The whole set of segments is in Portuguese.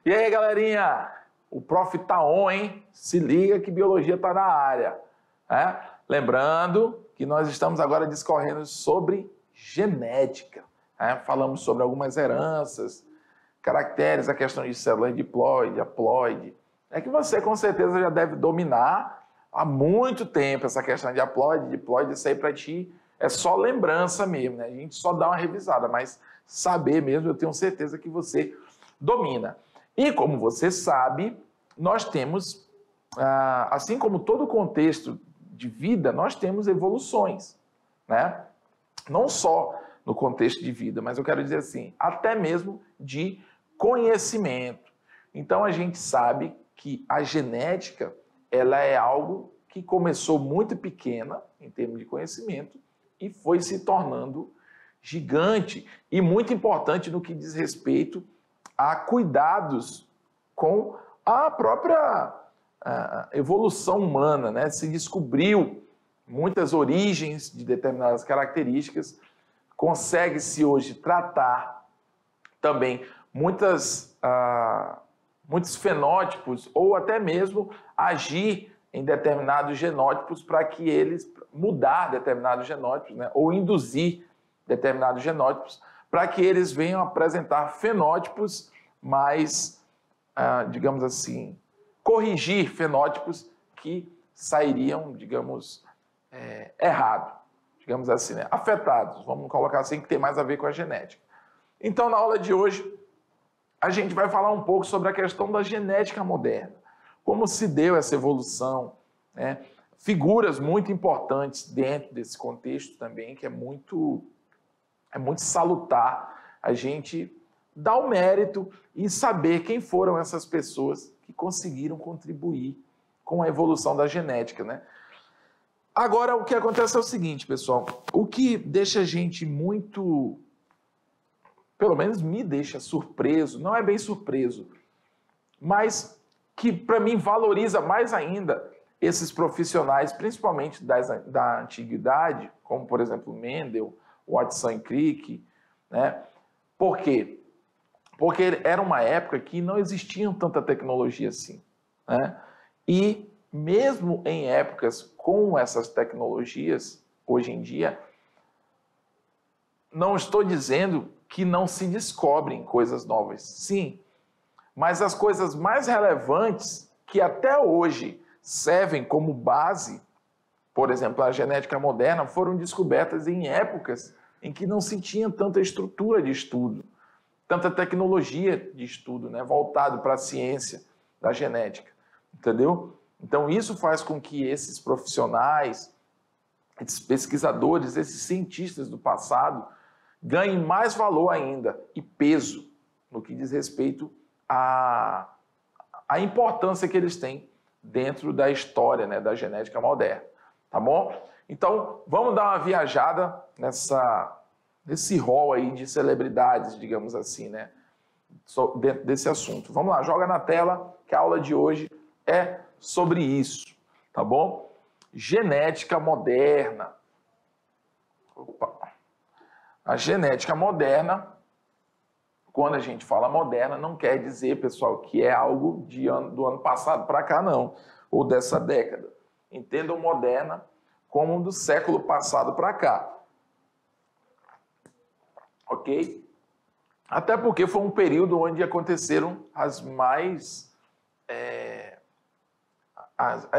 E aí, galerinha? O prof tá on, hein? Se liga que biologia tá na área. Né? Lembrando que nós estamos agora discorrendo sobre genética. Né? Falamos sobre algumas heranças, caracteres, a questão de células diploide, haploide. É que você com certeza já deve dominar há muito tempo essa questão de haploide, diploide, isso aí para ti é só lembrança mesmo, né? A gente só dá uma revisada, mas saber mesmo eu tenho certeza que você domina. E como você sabe, nós temos, assim como todo contexto de vida, nós temos evoluções, né? Não só no contexto de vida, mas eu quero dizer assim, até mesmo de conhecimento. Então a gente sabe que a genética, ela é algo que começou muito pequena em termos de conhecimento e foi se tornando gigante e muito importante no que diz respeito a cuidados com a própria evolução humana, né? Se descobriu muitas origens de determinadas características, consegue-se hoje tratar também muitos fenótipos ou até mesmo agir em determinados genótipos para que eles mudar determinados genótipos, né? Ou induzir determinados genótipos para que eles venham apresentar fenótipos mais, digamos assim, corrigir fenótipos que sairiam, digamos, errado, digamos assim, né? Afetados, vamos colocar assim, que tem mais a ver com a genética. Então, na aula de hoje, a gente vai falar um pouco sobre a questão da genética moderna, como se deu essa evolução, né? Figuras muito importantes dentro desse contexto também, que é muito salutar a gente dar o mérito e saber quem foram essas pessoas que conseguiram contribuir com a evolução da genética, né? Agora, o que acontece é o seguinte, pessoal, o que deixa a gente muito, pelo menos me deixa surpreso, não é bem surpreso, mas que para mim valoriza mais ainda esses profissionais, principalmente da antiguidade, como por exemplo Mendel, Watson e Crick, né? Por quê? Porque era uma época que não existia tanta tecnologia assim, né? E mesmo em épocas com essas tecnologias, hoje em dia, não estou dizendo que não se descobrem coisas novas, sim, mas as coisas mais relevantes que até hoje servem como base, por exemplo, a genética moderna, foram descobertas em épocas em que não se tinha tanta estrutura de estudo, tanta tecnologia de estudo, né, voltado para a ciência da genética, entendeu? Então isso faz com que esses profissionais, esses pesquisadores, esses cientistas do passado ganhem mais valor ainda e peso no que diz respeito à importância que eles têm dentro da história, né, da genética moderna, tá bom? Então, vamos dar uma viajada nesse rol aí de celebridades, digamos assim, né, dentro desse assunto. Vamos lá, joga na tela que a aula de hoje é sobre isso, tá bom? Genética moderna. Opa. A genética moderna, quando a gente fala moderna, não quer dizer, pessoal, que é algo do ano passado para cá, não, ou dessa década. Entendam moderna como do século passado para cá. Ok? Até porque foi um período onde aconteceram as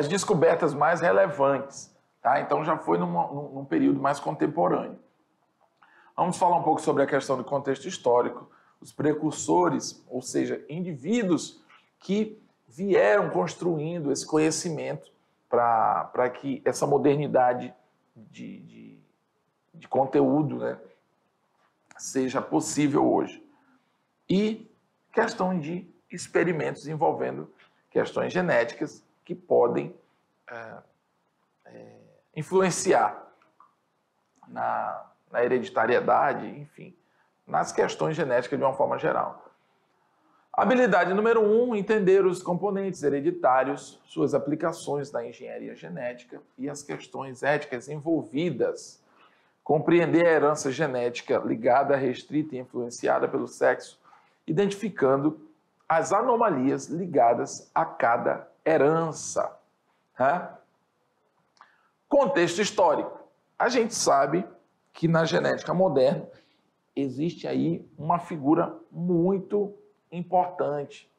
descobertas mais relevantes, tá? Então já foi num período mais contemporâneo. Vamos falar um pouco sobre a questão do contexto histórico, os precursores, ou seja, indivíduos que vieram construindo esse conhecimento para que essa modernidade de conteúdo, né, seja possível hoje. E questão de experimentos envolvendo questões genéticas que podem influenciar na hereditariedade, enfim, nas questões genéticas de uma forma geral. Habilidade número 1, entender os componentes hereditários, suas aplicações na engenharia genética e as questões éticas envolvidas. Compreender a herança genética ligada, restrita e influenciada pelo sexo, identificando as anomalias ligadas a cada herança. Né? Contexto histórico. A gente sabe que na genética moderna existe aí uma figura muito importante,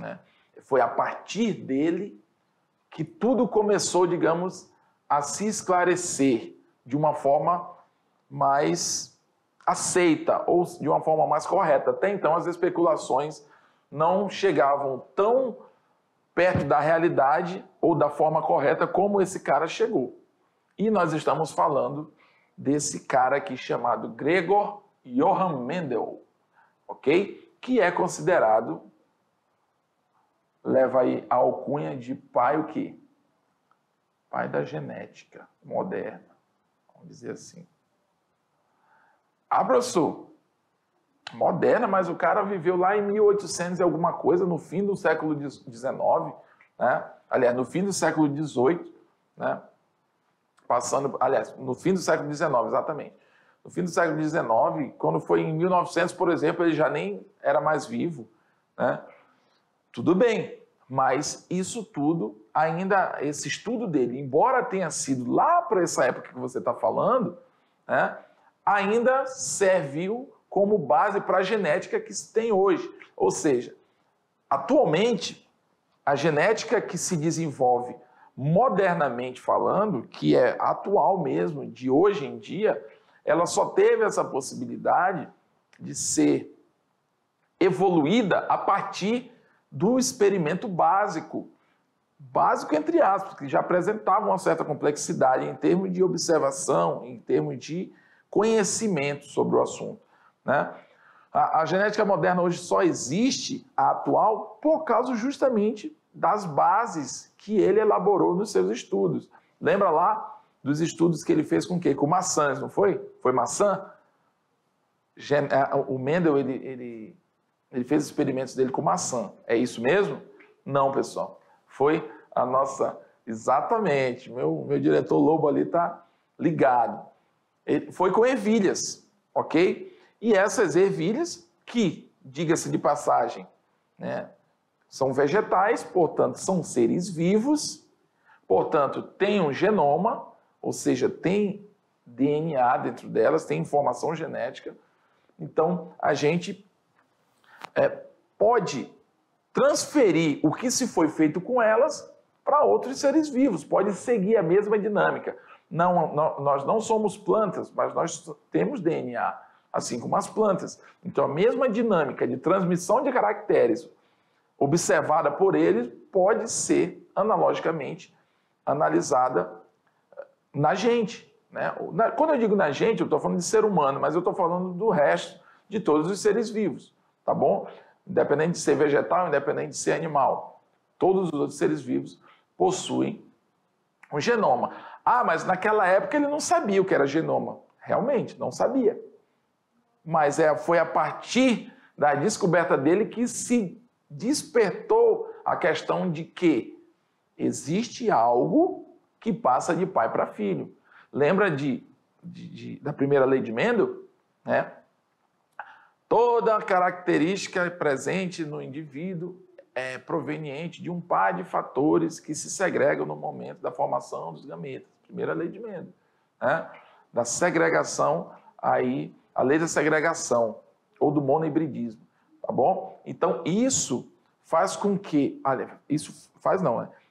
né? Foi a partir dele que tudo começou, digamos, a se esclarecer de uma forma mais aceita ou de uma forma mais correta. Até então, as especulações não chegavam tão perto da realidade ou da forma correta como esse cara chegou. E nós estamos falando desse cara aqui chamado Gregor Johann Mendel, ok? Que é considerado, leva aí a alcunha de pai o quê? Pai da genética moderna, vamos dizer assim. Ah, professor, moderna, mas o cara viveu lá em 1800 e alguma coisa, no fim do século XIX, né? Aliás, no fim do século XVIII, né? No fim do século XIX, exatamente. No fim do século XIX, quando foi em 1900, por exemplo, ele já nem era mais vivo, né? Tudo bem, mas isso tudo, ainda, esse estudo dele, embora tenha sido lá para essa época que você está falando, né? Ainda serviu como base para a genética que se tem hoje. Ou seja, atualmente, a genética que se desenvolve modernamente falando, que é atual mesmo, de hoje em dia, ela só teve essa possibilidade de ser evoluída a partir do experimento básico. Básico entre aspas, que já apresentava uma certa complexidade em termos de observação, em termos de conhecimento sobre o assunto, né? A genética moderna hoje só existe, a atual, por causa justamente das bases que ele elaborou nos seus estudos. Lembra lá dos estudos que ele fez com o quê? Com maçãs, não foi? Foi maçã? O Mendel, ele fez experimentos dele com maçã. É isso mesmo? Não, pessoal. Foi a nossa... Exatamente. Meu diretor Lobo ali está ligado. Foi com ervilhas, ok? E essas ervilhas, que, diga-se de passagem, né, são vegetais, portanto, são seres vivos, portanto, têm um genoma, ou seja, tem DNA dentro delas, tem informação genética. Então, a gente pode transferir o que se foi feito com elas para outros seres vivos, pode seguir a mesma dinâmica. Nós não somos plantas, mas nós temos DNA, assim como as plantas. Então, a mesma dinâmica de transmissão de caracteres observada por eles pode ser, analogicamente, analisada na gente, né? Quando eu digo na gente, eu estou falando de ser humano, mas eu estou falando do resto de todos os seres vivos, tá bom? Independente de ser vegetal, independente de ser animal. Todos os outros seres vivos possuem um genoma. Ah, mas naquela época ele não sabia o que era genoma. Realmente, não sabia. Mas foi a partir da descoberta dele que se despertou a questão de que existe algo que passa de pai para filho. Lembra da primeira lei de Mendel? Né? Toda característica presente no indivíduo é proveniente de um par de fatores que se segregam no momento da formação dos gametas. Primeira lei de Mendel. Né? Da segregação, aí, a lei da segregação, ou do monohibridismo. Tá bom? Então, isso faz com que...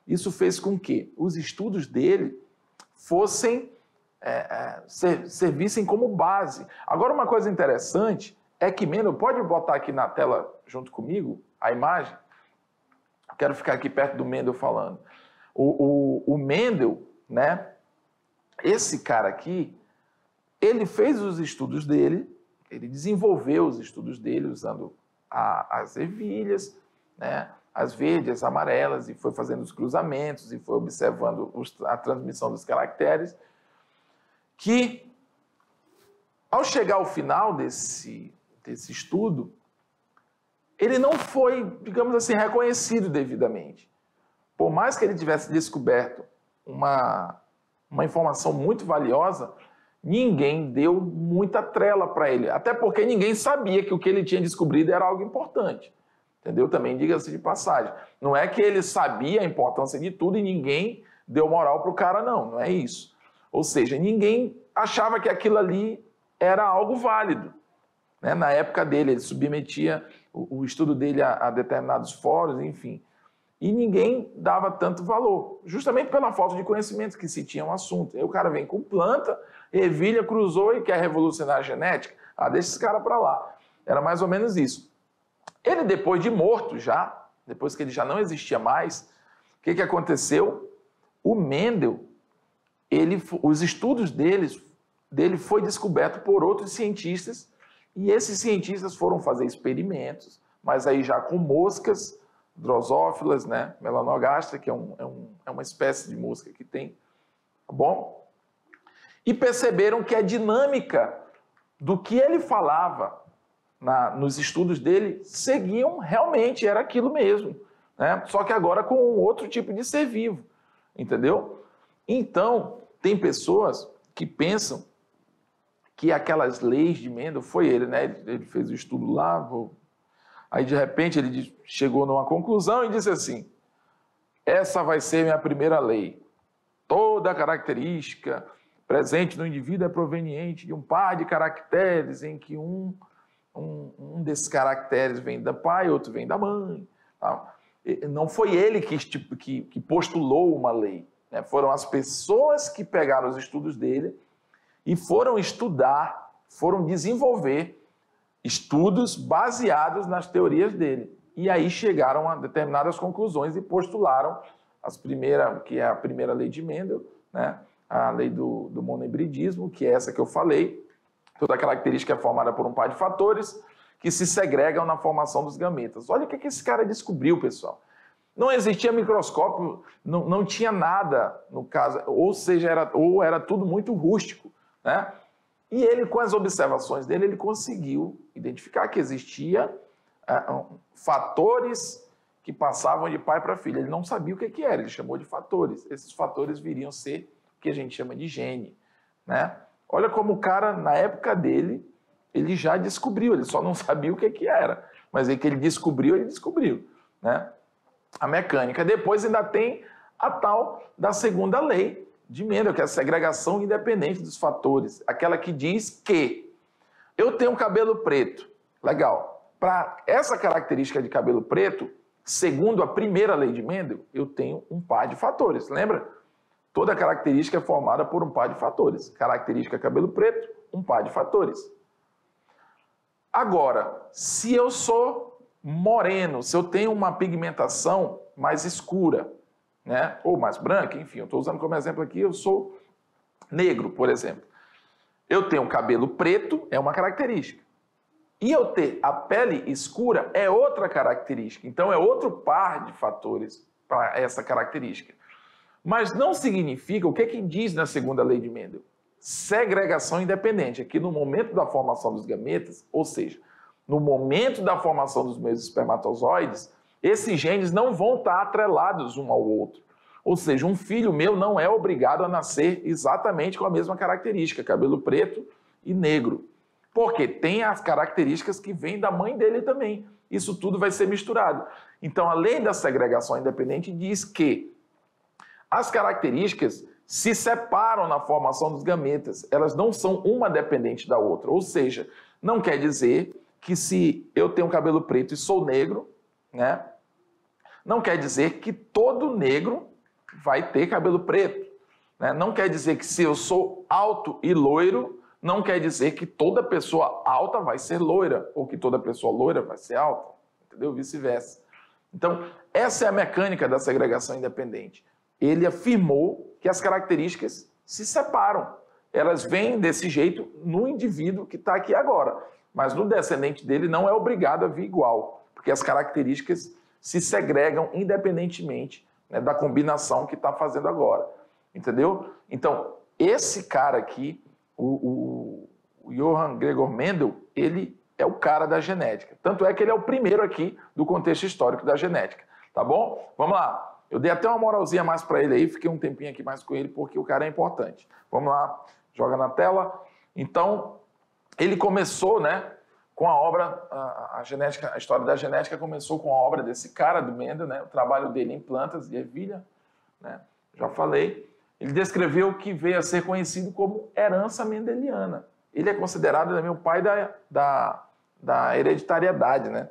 Isso fez com que os estudos dele fossem... servissem como base. Agora, uma coisa interessante é que Mendel, pode botar aqui na tela junto comigo a imagem? Eu quero ficar aqui perto do Mendel falando. O Mendel, né? Esse cara aqui, ele fez os estudos dele, ele desenvolveu os estudos dele usando as ervilhas, né? As verdes, as amarelas, e foi fazendo os cruzamentos, e foi observando a transmissão dos caracteres, que, ao chegar ao final desse estudo, ele não foi, digamos assim, reconhecido devidamente. Por mais que ele tivesse descoberto uma informação muito valiosa, ninguém deu muita trela para ele, até porque ninguém sabia que o que ele tinha descobrido era algo importante. entendeu? Também diga-se de passagem. Não é que ele sabia a importância de tudo e ninguém deu moral para o cara, não é isso. Ou seja, ninguém achava que aquilo ali era algo válido. Né? Na época dele, ele submetia o estudo dele a determinados fóruns, enfim. E ninguém dava tanto valor, justamente pela falta de conhecimento que se tinha um assunto. Aí o cara vem com planta, ervilha, cruzou e quer revolucionar a genética. Ah, deixa esse cara para lá. Era mais ou menos isso. Ele, depois de morto já, depois que ele já não existia mais, o que aconteceu? O Mendel, os estudos dele foi descoberto por outros cientistas, e esses cientistas foram fazer experimentos, mas aí já com moscas drosófilas, né? Melanogastra, que é uma espécie de mosca que tem, tá bom? E perceberam que a dinâmica do que ele falava nos estudos dele seguiam realmente, era aquilo mesmo, né? Só que agora com outro tipo de ser vivo, entendeu? Então, tem pessoas que pensam que aquelas leis de Mendel, foi ele, né? Ele fez o estudo lá, aí de repente ele chegou numa conclusão e disse assim: essa vai ser minha primeira lei. Toda característica presente no indivíduo é proveniente de um par de caracteres em que um desses caracteres vem do pai, outro vem da mãe. Tá? Não foi ele que postulou uma lei, né? Foram as pessoas que pegaram os estudos dele e foram estudar, foram desenvolver estudos baseados nas teorias dele. E aí chegaram a determinadas conclusões e postularam que é a primeira lei de Mendel, né? A lei do monobridismo, que é essa que eu falei. Toda característica é formada por um par de fatores que se segregam na formação dos gametas. Olha o que esse cara descobriu, pessoal. Não existia microscópio, não tinha nada no caso, ou seja, era tudo muito rústico, né? E ele, com as observações dele, ele conseguiu identificar que existia fatores que passavam de pai para filho. Ele não sabia o que era, ele chamou de fatores. Esses fatores viriam ser o que a gente chama de gene, né? Olha como o cara, na época dele, ele já descobriu, ele só não sabia o que era. Mas é que ele descobriu, né? A mecânica. Depois ainda tem a tal da segunda lei de Mendel, que é a segregação independente dos fatores. Aquela que diz que eu tenho cabelo preto. Legal. Para essa característica de cabelo preto, segundo a primeira lei de Mendel, eu tenho um par de fatores. Lembra? Toda característica é formada por um par de fatores. Característica cabelo preto, um par de fatores. Agora, se eu sou moreno, se eu tenho uma pigmentação mais escura, né, ou mais branca, enfim, eu estou usando como exemplo aqui, eu sou negro, por exemplo. Eu tenho cabelo preto, é uma característica. E eu ter a pele escura é outra característica. Então, é outro par de fatores para essa característica. Mas não significa, o que diz na segunda lei de Mendel? Segregação independente. Aqui no momento da formação dos gametas, ou seja, no momento da formação dos meus espermatozoides, esses genes não vão estar atrelados um ao outro. Ou seja, um filho meu não é obrigado a nascer exatamente com a mesma característica, cabelo preto e negro. Porque tem as características que vêm da mãe dele também. Isso tudo vai ser misturado. Então, a lei da segregação independente diz que as características se separam na formação dos gametas. Elas não são uma dependente da outra. Ou seja, não quer dizer que se eu tenho cabelo preto e sou negro, né, não quer dizer que todo negro vai ter cabelo preto. Né? Não quer dizer que se eu sou alto e loiro, não quer dizer que toda pessoa alta vai ser loira, ou que toda pessoa loira vai ser alta, entendeu? Vice-versa. Então, essa é a mecânica da segregação independente. Ele afirmou que as características se separam. Elas vêm desse jeito no indivíduo que está aqui agora. Mas no descendente dele não é obrigado a vir igual, porque as características se segregam independentemente, né, da combinação que está fazendo agora. Entendeu? Então, esse cara aqui, o Johann Gregor Mendel, ele é o cara da genética. Tanto é que ele é o primeiro aqui do contexto histórico da genética. Tá bom? Vamos lá. Eu dei até uma moralzinha mais para ele aí, fiquei um tempinho aqui mais com ele, porque o cara é importante. Vamos lá, joga na tela. Então, ele começou, né, com a obra, a história da genética começou com a obra desse cara, do Mendel, né? O trabalho dele em plantas de ervilha, né? Já falei. Ele descreveu o que veio a ser conhecido como herança mendeliana. Ele é considerado também o pai da hereditariedade, né?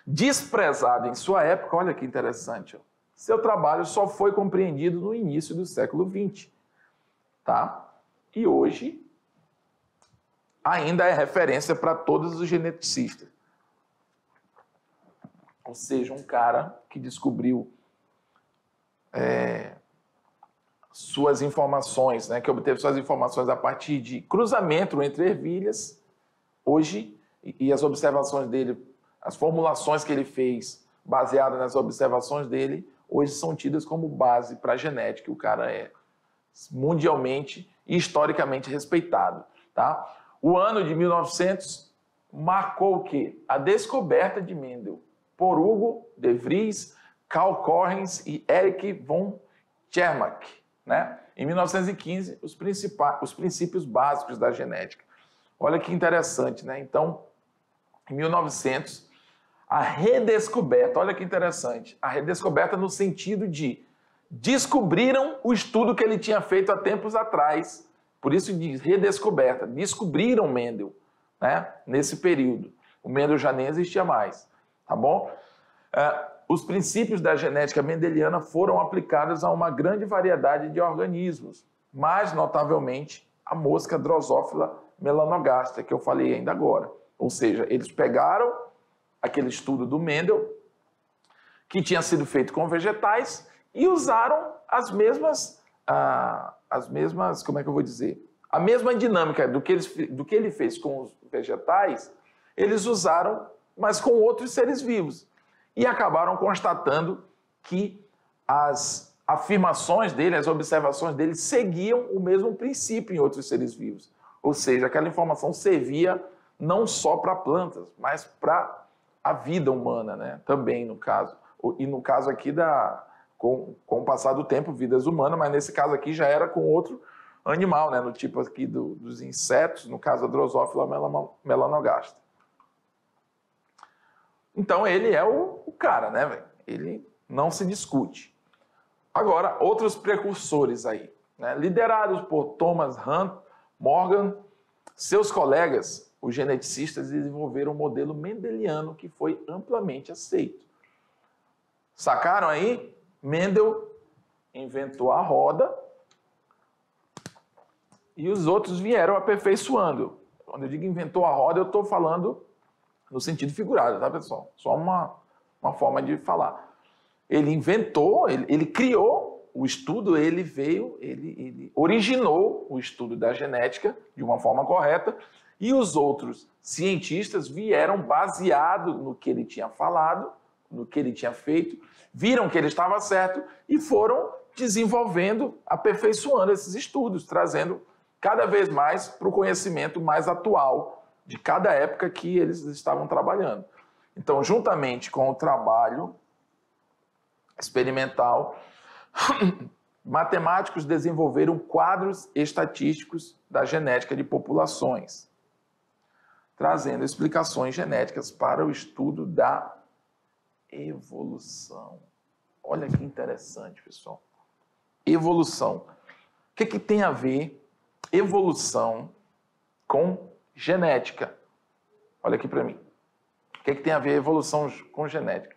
Desprezado em sua época, olha que interessante, ó. Seu trabalho só foi compreendido no início do século XX, tá? E hoje ainda é referência para todos os geneticistas. Ou seja, um cara que descobriu suas informações, né, que obteve suas informações a partir de cruzamento entre ervilhas, hoje, e as observações dele, as formulações que ele fez, baseadas nas observações dele, hoje são tidas como base para a genética. O cara é mundialmente e historicamente respeitado, tá? O ano de 1900 marcou o quê? A descoberta de Mendel por Hugo de Vries, Carl Correns e Erich von Tschermak, né? Em 1915, os princípios básicos da genética. Olha que interessante, né? Então, em 1900, a redescoberta, olha que interessante, a redescoberta no sentido de descobriram o estudo que ele tinha feito há tempos atrás, por isso diz redescoberta, descobriram Mendel, né? Nesse período. O Mendel já nem existia mais, tá bom? Os princípios da genética mendeliana foram aplicados a uma grande variedade de organismos, mais notavelmente a mosca Drosophila melanogaster, que eu falei ainda agora. Ou seja, eles pegaram aquele estudo do Mendel, que tinha sido feito com vegetais, e usaram as mesmas, como é que eu vou dizer? A mesma dinâmica do que ele fez com os vegetais, eles usaram, mas com outros seres vivos. E acabaram constatando que as afirmações dele, as observações dele, seguiam o mesmo princípio em outros seres vivos. Ou seja, aquela informação servia não só para plantas, mas para a vida humana, né? Também, no caso. E no caso aqui, com o passar do tempo, vidas humanas, mas nesse caso aqui já era com outro animal, né? No tipo aqui dos insetos, no caso a Drosophila melanogaster. Então ele é o cara, né, velho? Ele não se discute. Agora, outros precursores aí, né? Liderados por Thomas Hunt Morgan, seus colegas, os geneticistas, desenvolveram um modelo mendeliano que foi amplamente aceito. Sacaram aí? Mendel inventou a roda e os outros vieram aperfeiçoando. Quando eu digo inventou a roda, eu estou falando no sentido figurado, tá, pessoal? Só uma forma de falar. Ele inventou, ele criou o estudo, ele originou o estudo da genética de uma forma correta, e os outros cientistas vieram baseado no que ele tinha falado, no que ele tinha feito, viram que ele estava certo e foram desenvolvendo, aperfeiçoando esses estudos, trazendo cada vez mais para o conhecimento mais atual de cada época que eles estavam trabalhando. Então, juntamente com o trabalho experimental, matemáticos desenvolveram quadros estatísticos da genética de populações, trazendo explicações genéticas para o estudo da evolução. Olha que interessante, pessoal. Evolução. O que tem a ver evolução com genética? Olha aqui para mim. O que tem a ver evolução com genética?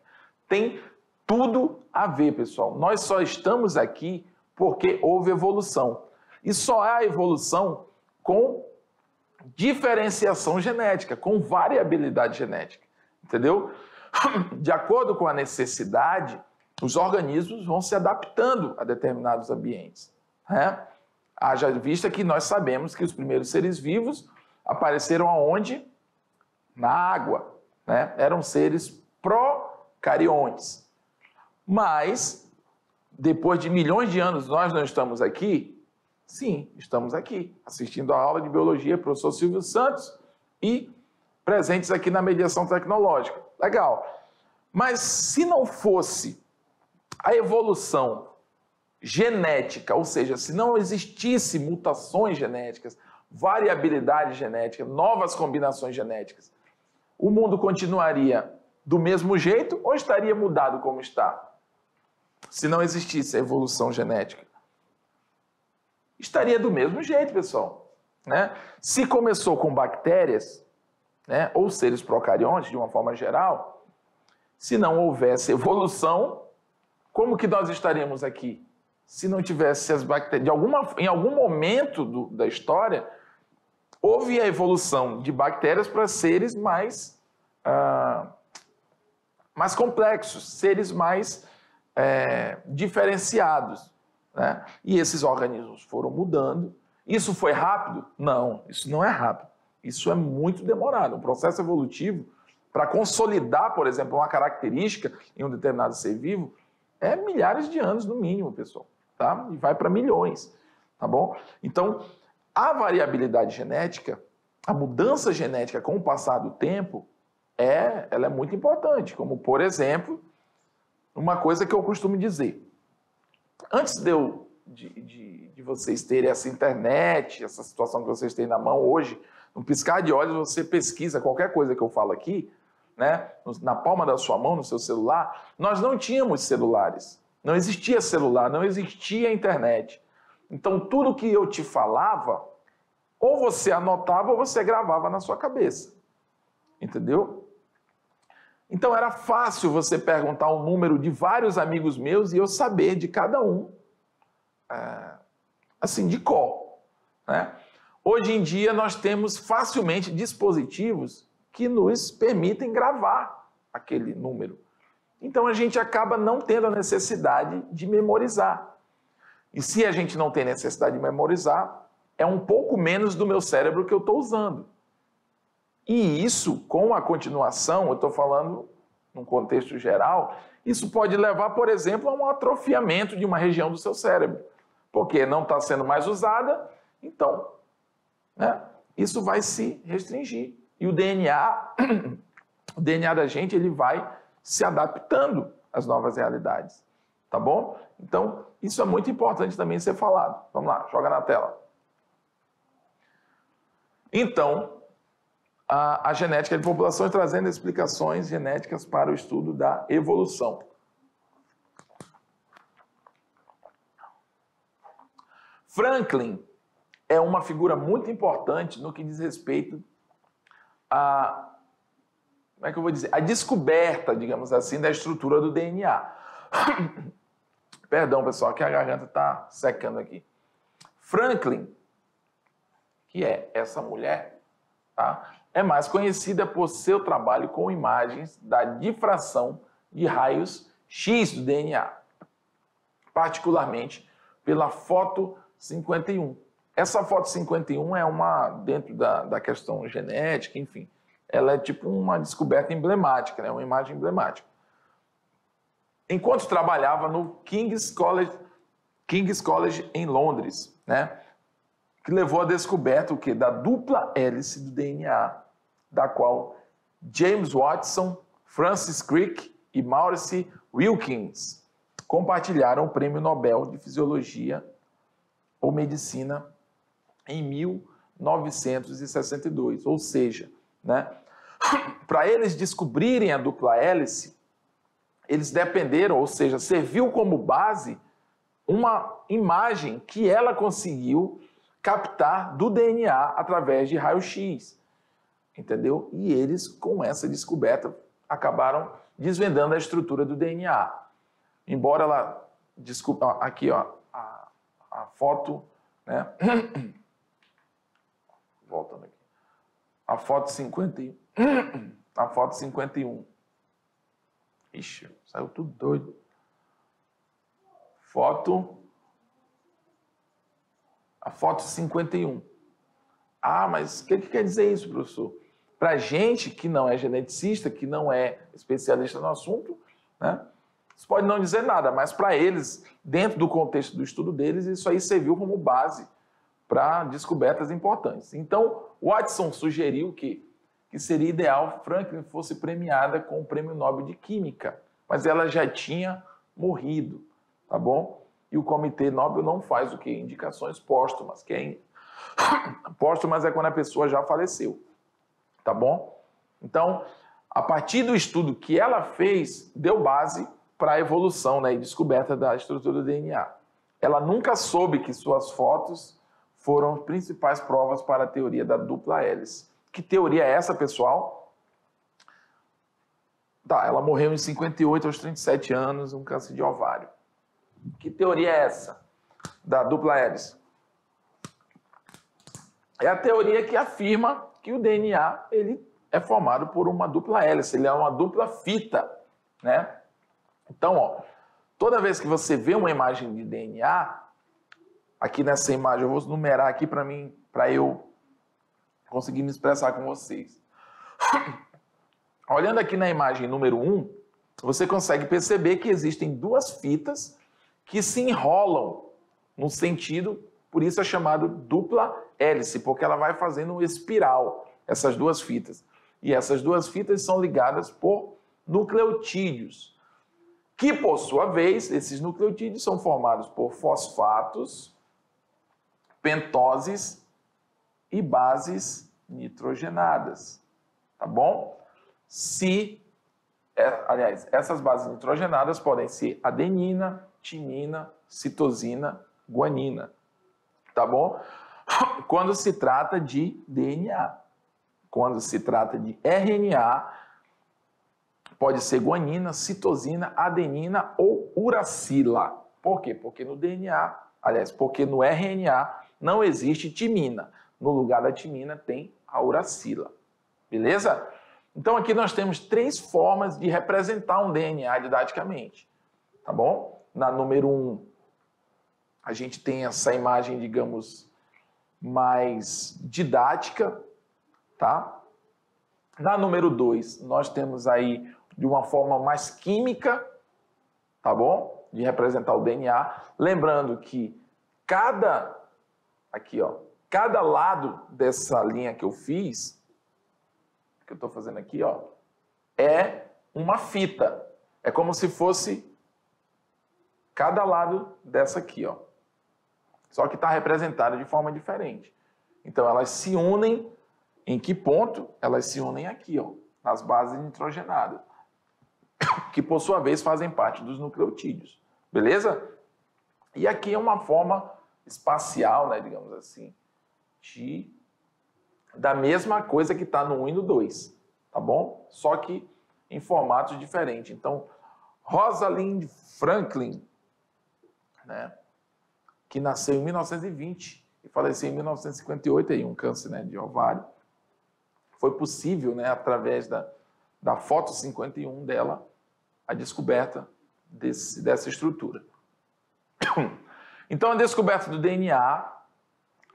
Tem tudo a ver, pessoal. Nós só estamos aqui porque houve evolução. E só há evolução com diferenciação genética, com variabilidade genética. Entendeu? De acordo com a necessidade, os organismos vão se adaptando a determinados ambientes, né? Haja vista que nós sabemos que os primeiros seres vivos apareceram aonde? Na água, né? Eram seres procariontes. Mas, depois de milhões de anos, nós não estamos aqui? Sim, estamos aqui, assistindo a aula de biologia, professor Silvio Santos, e presentes aqui na mediação tecnológica. Legal. Mas se não fosse a evolução genética, ou seja, se não existisse mutações genéticas, variabilidade genética, novas combinações genéticas, o mundo continuaria do mesmo jeito ou estaria mudado como está? Se não existisse a evolução genética. Estaria do mesmo jeito, pessoal. Né? Se começou com bactérias, né, ou seres procariontes, de uma forma geral, se não houvesse evolução, como que nós estaríamos aqui? Se não tivesse as bactérias... Em algum momento da história, houve a evolução de bactérias para seres mais complexos, seres mais diferenciados. Né? E esses organismos foram mudando. Isso foi rápido? Não, isso não é rápido. Isso é muito demorado. Um processo evolutivo, para consolidar, por exemplo, uma característica em um determinado ser vivo, é milhares de anos no mínimo, pessoal. Tá? E vai para milhões. Tá bom? Então, a variabilidade genética, a mudança genética com o passar do tempo, ela é muito importante. Como, por exemplo, uma coisa que eu costumo dizer. Antes de vocês terem essa internet, essa situação que vocês têm na mão hoje, num piscar de olhos você pesquisa qualquer coisa que eu falo aqui, né, na palma da sua mão, no seu celular. Nós não tínhamos celulares, não existia celular, não existia internet. Então tudo que eu te falava, ou você anotava ou você gravava na sua cabeça. Entendeu? Então era fácil você perguntar o número de vários amigos meus e eu saber de cada um, assim, de cor. Né? Hoje em dia nós temos facilmente dispositivos que nos permitem gravar aquele número. Então a gente acaba não tendo a necessidade de memorizar. E se a gente não tem necessidade de memorizar, é um pouco menos do meu cérebro que eu estou usando. E isso, com a continuação, eu estou falando num contexto geral, isso pode levar, por exemplo, a um atrofiamento de uma região do seu cérebro, porque não está sendo mais usada, então, né, isso vai se restringir. E o DNA da gente, ele vai se adaptando às novas realidades, tá bom? Então, isso é muito importante também ser falado. Vamos lá, joga na tela. Então, a genética de populações trazendo explicações genéticas para o estudo da evolução. Franklin é uma figura muito importante no que diz respeito a, como é que eu vou dizer, a descoberta, digamos assim, da estrutura do DNA. Perdão, pessoal, que a garganta está secando aqui. Franklin, que é essa mulher, tá? É mais conhecida por seu trabalho com imagens da difração de raios X do DNA, particularmente pela foto 51. Essa foto 51 é uma, dentro da questão genética, enfim, ela é tipo uma descoberta emblemática, né? Uma imagem emblemática. Enquanto trabalhava no King's College em Londres, né? Que levou à descoberta o quê? Da dupla hélice do DNA, da qual James Watson, Francis Crick e Maurice Wilkins compartilharam o Prêmio Nobel de Fisiologia ou Medicina em 1962. Ou seja, né, para eles descobrirem a dupla hélice, eles dependeram, ou seja, serviu como base uma imagem que ela conseguiu captar do DNA através de raio-x, entendeu? E eles, com essa descoberta, acabaram desvendando a estrutura do DNA. Embora ela... Desculpa, aqui, ó, a foto, né? Voltando aqui. A foto 51. A foto 51. Ixi, saiu tudo doido. A foto 51. Ah, mas o que quer dizer isso, professor? Para a gente que não é geneticista, que não é especialista no assunto, né? Isso pode não dizer nada, mas para eles, dentro do contexto do estudo deles, isso aí serviu como base para descobertas importantes. Então, Watson sugeriu que seria ideal Franklin fosse premiada com o Prêmio Nobel de Química, mas ela já tinha morrido, tá bom? E o Comitê Nobel não faz o quê? Indicações póstumas, que é Póstumas é quando a pessoa já faleceu, tá bom? Então, a partir do estudo que ela fez, deu base para a evolução, né, e descoberta da estrutura do DNA. Ela nunca soube que suas fotos foram as principais provas para a teoria da dupla hélice. Que teoria é essa, pessoal? Tá, ela morreu em 58 aos 37 anos, um câncer de ovário. Que teoria é essa da dupla hélice? É a teoria que afirma que o DNA ele é formado por uma dupla hélice, ele é uma dupla fita, né? Então, ó, toda vez que você vê uma imagem de DNA, aqui nessa imagem, eu vou numerar aqui para eu conseguir me expressar com vocês. Olhando aqui na imagem número 1, você consegue perceber que existem duas fitas que se enrolam no sentido, por isso é chamado dupla hélice, porque ela vai fazendo um espiral, essas duas fitas. E essas duas fitas são ligadas por nucleotídeos, que, por sua vez, esses nucleotídeos são formados por fosfatos, pentoses e bases nitrogenadas, tá bom? Aliás, essas bases nitrogenadas podem ser adenina, timina, citosina, guanina, tá bom? Quando se trata de DNA. Quando se trata de RNA, pode ser guanina, citosina, adenina ou uracila. Por quê? Porque no DNA, porque no RNA não existe timina. No lugar da timina tem a uracila. Beleza? Então aqui nós temos 3 formas de representar um DNA didaticamente. Tá bom? Na número 1, a gente tem essa imagem, digamos, mais didática, tá? Na número 2, nós temos aí de uma forma mais química, tá bom? De representar o DNA. Lembrando que cada lado dessa linha que eu fiz, que eu estou fazendo aqui, ó, é uma fita. É como se fosse cada lado dessa aqui, ó. Só que está representado de forma diferente. Então, elas se unem em que ponto? Elas se unem aqui, ó, nas bases nitrogenadas, que por sua vez fazem parte dos nucleotídeos. Beleza? E aqui é uma forma espacial, né, digamos assim, da mesma coisa que está no 1 e no 2, tá bom? Só que em formatos diferentes. Então, Rosalind Franklin, né, que nasceu em 1920 e faleceu em 1958, aí, um câncer, né, de ovário. Foi possível, né, através da foto 51 dela, a descoberta dessa estrutura. Então, a descoberta do DNA,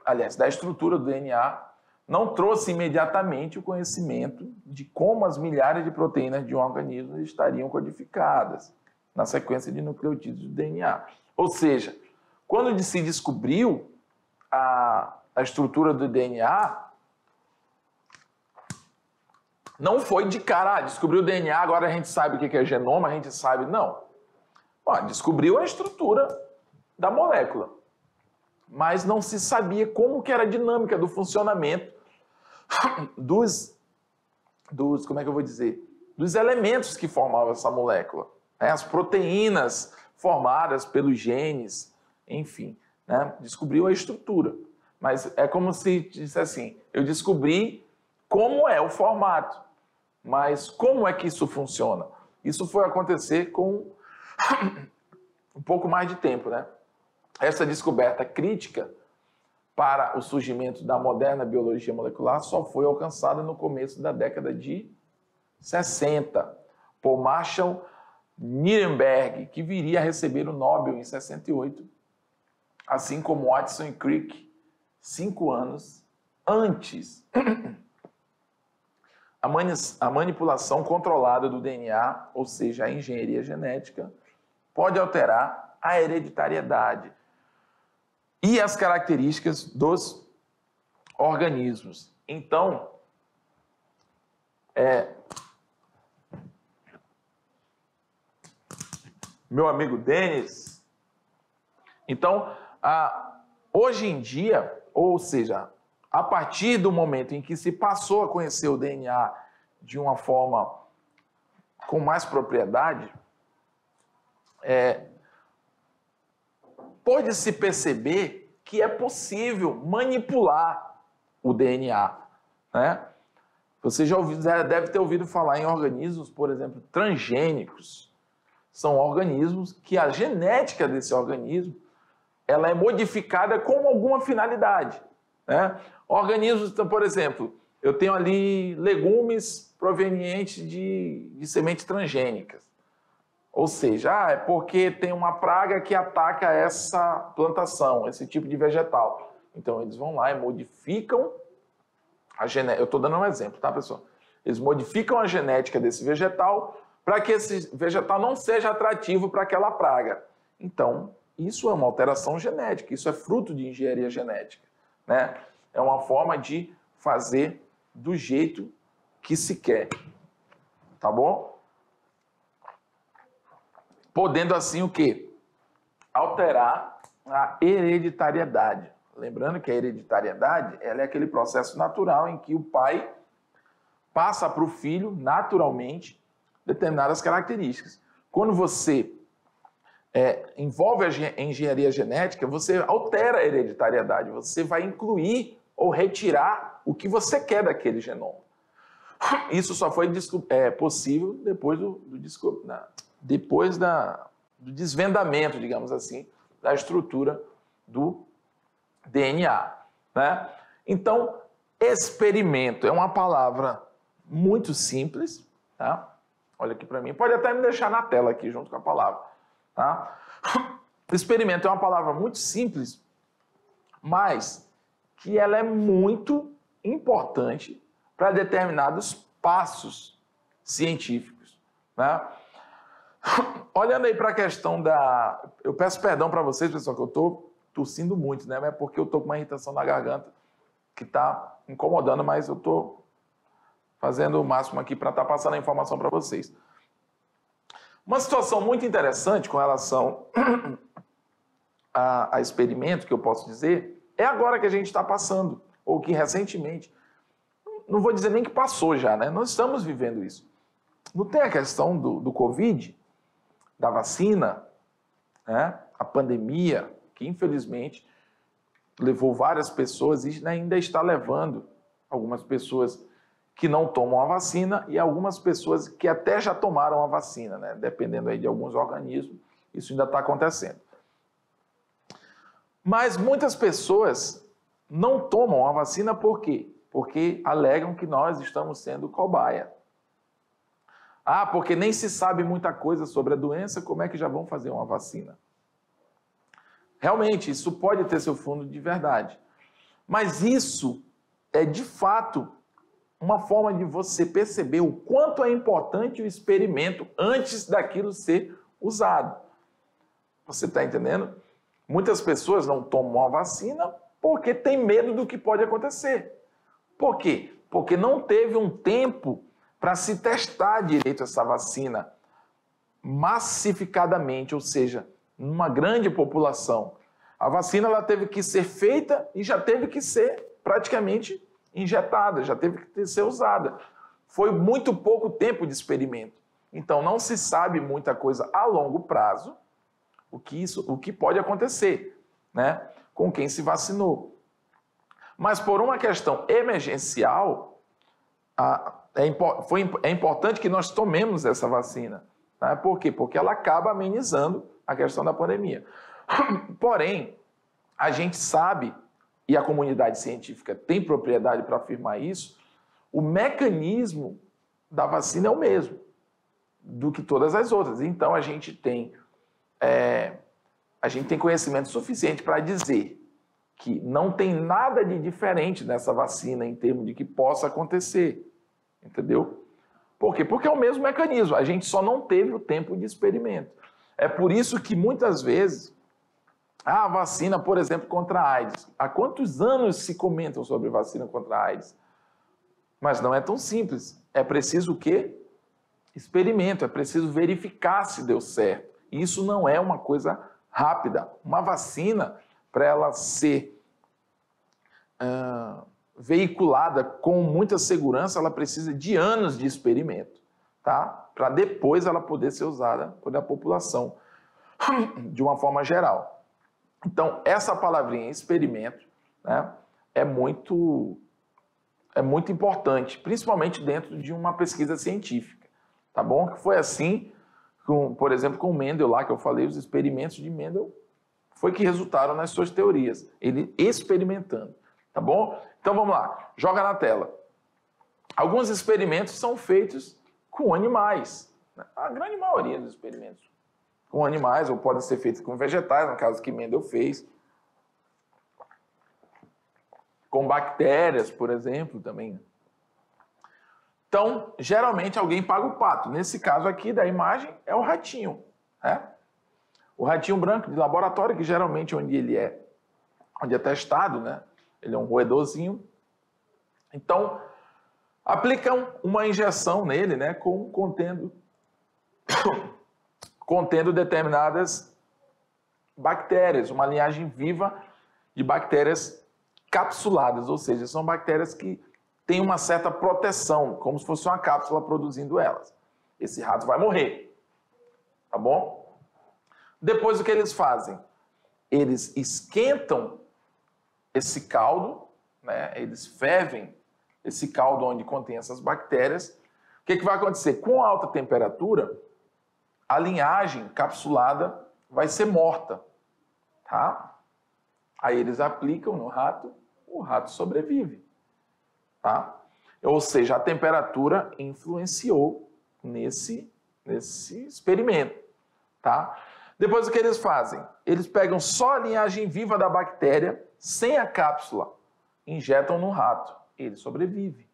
aliás, da estrutura do DNA, não trouxe imediatamente o conhecimento de como as milhares de proteínas de um organismo estariam codificadas na sequência de nucleotídeos do DNA. Ou seja, quando se descobriu a estrutura do DNA, não foi de cara, descobriu o DNA, agora a gente sabe o que é genoma, a gente sabe. Não. Descobriu a estrutura da molécula, mas não se sabia como que era a dinâmica do funcionamento como é que eu vou dizer? Dos elementos que formavam essa molécula. Né? As proteínas formadas pelos genes, enfim, né? Descobriu a estrutura. Mas é como se dissesse assim, eu descobri como é o formato, mas como é que isso funciona? Isso foi acontecer com um pouco mais de tempo, né? Essa descoberta crítica para o surgimento da moderna biologia molecular só foi alcançada no começo da década de 60, por Marshall Nirenberg, que viria a receber o Nobel em 68, assim como Watson e Crick, 5 anos antes. A manipulação controlada do DNA, ou seja, a engenharia genética, pode alterar a hereditariedade e as características dos organismos. Então, meu amigo Denis, então, hoje em dia, ou seja, a partir do momento em que se passou a conhecer o DNA de uma forma com mais propriedade, pode-se perceber que é possível manipular o DNA, né? Você já deve ter ouvido falar em organismos, por exemplo, transgênicos. São organismos que a genética desse organismo ela é modificada com alguma finalidade, né? Organismos, então, por exemplo, eu tenho ali legumes provenientes de sementes transgênicas. Ou seja, é porque tem uma praga que ataca essa plantação, esse tipo de vegetal. Então, eles vão lá e modificam a genética. Eu estou dando um exemplo, tá, pessoal? Eles modificam a genética desse vegetal para que esse vegetal não seja atrativo para aquela praga. Então, isso é uma alteração genética, isso é fruto de engenharia genética, né? É uma forma de fazer do jeito que se quer, tá bom? Podendo assim o quê? Alterar a hereditariedade. Lembrando que a hereditariedade ela é aquele processo natural em que o pai passa para o filho, naturalmente, determinadas características. Quando você envolve a engenharia genética, você altera a hereditariedade, você vai incluir ou retirar o que você quer daquele genoma. Isso só foi possível depois do desvendamento, digamos assim, da estrutura do DNA, né? Então, experimento é uma palavra muito simples, tá? Olha aqui para mim, pode até me deixar na tela aqui junto com a palavra, tá? Experimento é uma palavra muito simples, mas que ela é muito importante para determinados passos científicos, né? Olhando aí para a questão da... Eu peço perdão para vocês, pessoal, que eu estou tossindo muito, né? É porque eu estou com uma irritação na garganta que está incomodando, mas eu estou fazendo o máximo aqui para estar passando a informação para vocês. Uma situação muito interessante com relação a experimento, que eu posso dizer, é agora que a gente está passando, ou que recentemente, não vou dizer nem que passou já, né? Nós estamos vivendo isso. Não tem a questão do Covid, da vacina, né? A pandemia, que infelizmente levou várias pessoas e ainda está levando algumas pessoas que não tomam a vacina e algumas pessoas que até já tomaram a vacina, né? Dependendo aí de alguns organismos, isso ainda está acontecendo. Mas muitas pessoas não tomam a vacina por quê? Porque alegam que nós estamos sendo cobaia. Ah, porque nem se sabe muita coisa sobre a doença, como é que já vão fazer uma vacina? Realmente, isso pode ter seu fundo de verdade. Mas isso é, de fato, uma forma de você perceber o quanto é importante o experimento antes daquilo ser usado. Você está entendendo? Muitas pessoas não tomam a vacina porque tem medo do que pode acontecer. Por quê? Porque não teve um tempo para se testar direito essa vacina massificadamente, ou seja, numa grande população. A vacina ela teve que ser feita e já teve que ser praticamente injetada, já teve que ser usada. Foi muito pouco tempo de experimento. Então, não se sabe muita coisa a longo prazo, o que pode acontecer, né, com quem se vacinou. Mas por uma questão emergencial, é importante que nós tomemos essa vacina. Tá? Por quê? Porque ela acaba amenizando a questão da pandemia. Porém, a gente sabe, e a comunidade científica tem propriedade para afirmar isso, o mecanismo da vacina é o mesmo do que todas as outras. Então, a gente tem conhecimento suficiente para dizer que não tem nada de diferente nessa vacina em termos de que possa acontecer. Entendeu? Por quê? Porque é o mesmo mecanismo, a gente só não teve o tempo de experimento. É por isso que muitas vezes a vacina, por exemplo, contra a AIDS. Há quantos anos se comentam sobre vacina contra a AIDS? Mas não é tão simples. É preciso o quê? Experimento, é preciso verificar se deu certo. Isso não é uma coisa rápida. Uma vacina, para ela ser veiculada com muita segurança, ela precisa de anos de experimento, tá? Para depois ela poder ser usada por a população de uma forma geral. Então, essa palavrinha experimento, né, é muito importante, principalmente dentro de uma pesquisa científica, tá bom? Que foi assim, por exemplo, com o Mendel lá, que eu falei, os experimentos de Mendel foi que resultaram nas suas teorias, ele experimentando, tá bom? Então vamos lá, joga na tela. Alguns experimentos são feitos com animais, né? A grande maioria dos experimentos com animais, ou podem ser feitos com vegetais, no caso que Mendel fez, com bactérias, por exemplo, também. Então, geralmente alguém paga o pato. Nesse caso aqui da imagem é o ratinho, né? O ratinho branco de laboratório, que geralmente onde é testado, né? Ele é um roedorzinho. Então, aplicam uma injeção nele, né? Contendo determinadas bactérias, uma linhagem viva de bactérias capsuladas, ou seja, são bactérias que têm uma certa proteção, como se fosse uma cápsula produzindo elas. Esse rato vai morrer, tá bom? Depois o que eles fazem? Eles esquentam esse caldo, né? Eles fervem esse caldo onde contém essas bactérias. O que vai acontecer? Com alta temperatura, a linhagem capsulada vai ser morta, tá? Aí eles aplicam no rato, o rato sobrevive, tá? Ou seja, a temperatura influenciou nesse experimento, tá? Depois o que eles fazem? Eles pegam só a linhagem viva da bactéria, sem a cápsula, injetam no rato, ele sobrevive.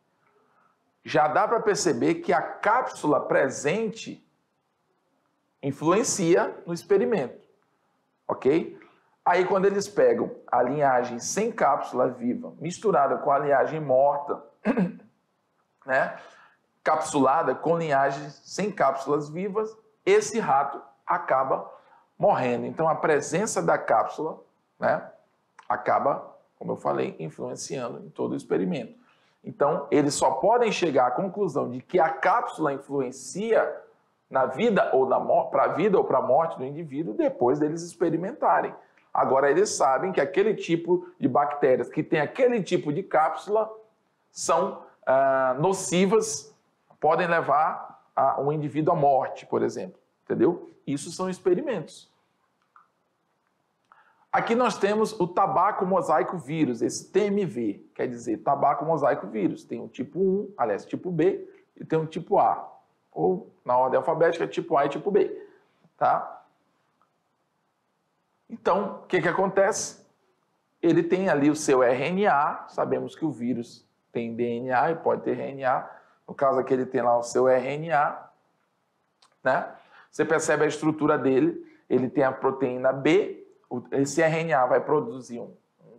Já dá para perceber que a cápsula presente influencia no experimento, ok? Aí quando eles pegam a linhagem sem cápsula viva, misturada com a linhagem morta, né, capsulada com linhagens sem cápsulas vivas, esse rato acaba morrendo. Então a presença da cápsula, né, acaba, como eu falei, influenciando em todo o experimento. Então eles só podem chegar à conclusão de que a cápsula influencia na vida ou para a vida ou para a morte do indivíduo depois deles experimentarem. Agora eles sabem que aquele tipo de bactérias que tem aquele tipo de cápsula são nocivas, podem levar um indivíduo à morte, por exemplo. Entendeu? Isso são experimentos. Aqui nós temos o tabaco mosaico vírus, esse TMV, quer dizer tabaco mosaico vírus. Tem um tipo 1, aliás, tipo B, e tem um tipo A. Ou, na ordem alfabética, tipo A e tipo B. Tá? Então, o que acontece? Ele tem ali o seu RNA, sabemos que o vírus tem DNA e pode ter RNA. No caso aqui, ele tem lá o seu RNA, né? Você percebe a estrutura dele, ele tem a proteína B, esse RNA vai produzir um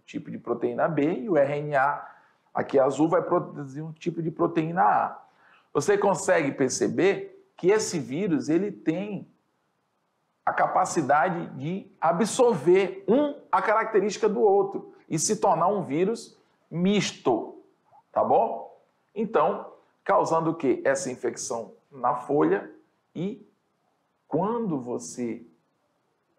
tipo de proteína B e o RNA, aqui azul, vai produzir um tipo de proteína A. Você consegue perceber que esse vírus ele tem a capacidade de absorver a característica do outro e se tornar um vírus misto, tá bom? Então, causando o quê? Essa infecção na folha e quando você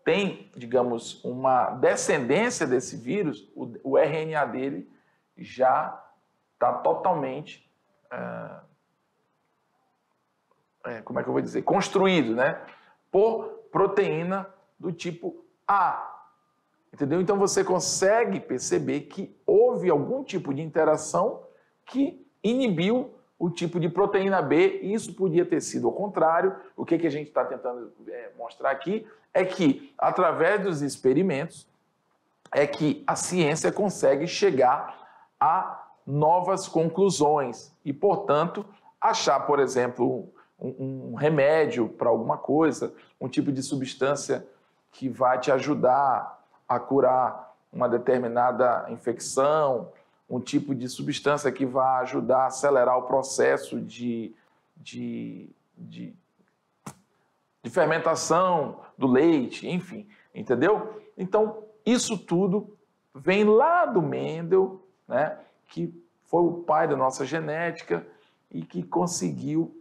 tem, digamos, uma descendência desse vírus, o RNA dele já está totalmente, como é que eu vou dizer, construído, né? Por proteína do tipo A. Entendeu? Então você consegue perceber que houve algum tipo de interação que inibiu o tipo de proteína B, e isso podia ter sido ao contrário. O que a gente está tentando mostrar aqui é que, através dos experimentos, é que a ciência consegue chegar a novas conclusões e, portanto, achar, por exemplo, um remédio para alguma coisa, um tipo de substância que vai te ajudar a curar uma determinada infecção, um tipo de substância que vai ajudar a acelerar o processo de fermentação do leite, enfim, entendeu? Então, isso tudo vem lá do Mendel, né, que foi o pai da nossa genética e que conseguiu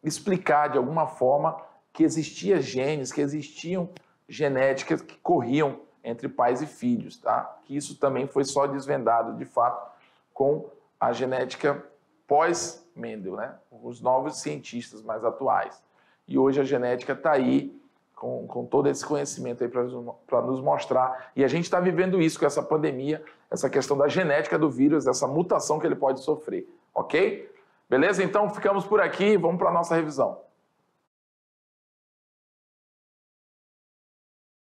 explicar de alguma forma que existiam genes, que existiam genéticas que corriam entre pais e filhos, tá? Que isso também foi só desvendado, de fato, com a genética pós-Mendel, né? Os novos cientistas mais atuais. E hoje a genética está aí com todo esse conhecimento aí para nos mostrar. E a gente está vivendo isso com essa pandemia, essa questão da genética do vírus, essa mutação que ele pode sofrer, ok? Beleza? Então ficamos por aqui, vamos para a nossa revisão.